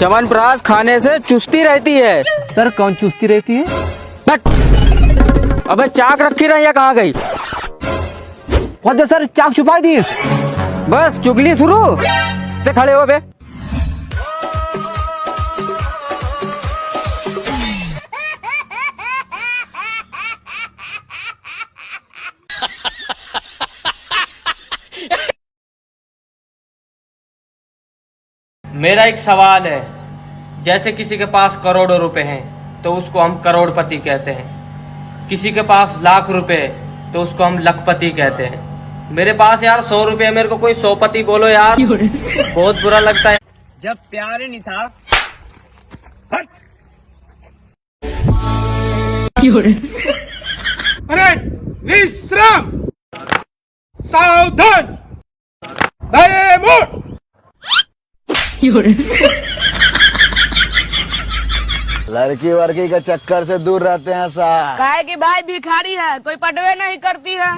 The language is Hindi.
च्यवनप्राश खाने से चुस्ती रहती है। सर कौन चुस्ती रहती है? बट अबे चाक रखी रही है, कहाँ गई? वजह सर चाक छुपा दी। बस चुगली शुरू से खड़े हो बे। मेरा एक सवाल है, जैसे किसी के पास करोड़ों रुपए हैं तो उसको हम करोड़पति कहते हैं, किसी के पास लाख रुपए तो उसको हम लखपति कहते हैं। मेरे पास यार 100 रुपए है, मेरे को कोई 100पति बोलो यार, बहुत बुरा लगता है। जब प्यार ही नहीं था। अरे विश्राम, सावधान, दाएं मुड़। लड़की वड़की के चक्कर से दूर रहते हैं साहब। काहे कि भाई भिखारी है, कोई पटवे नहीं करती है।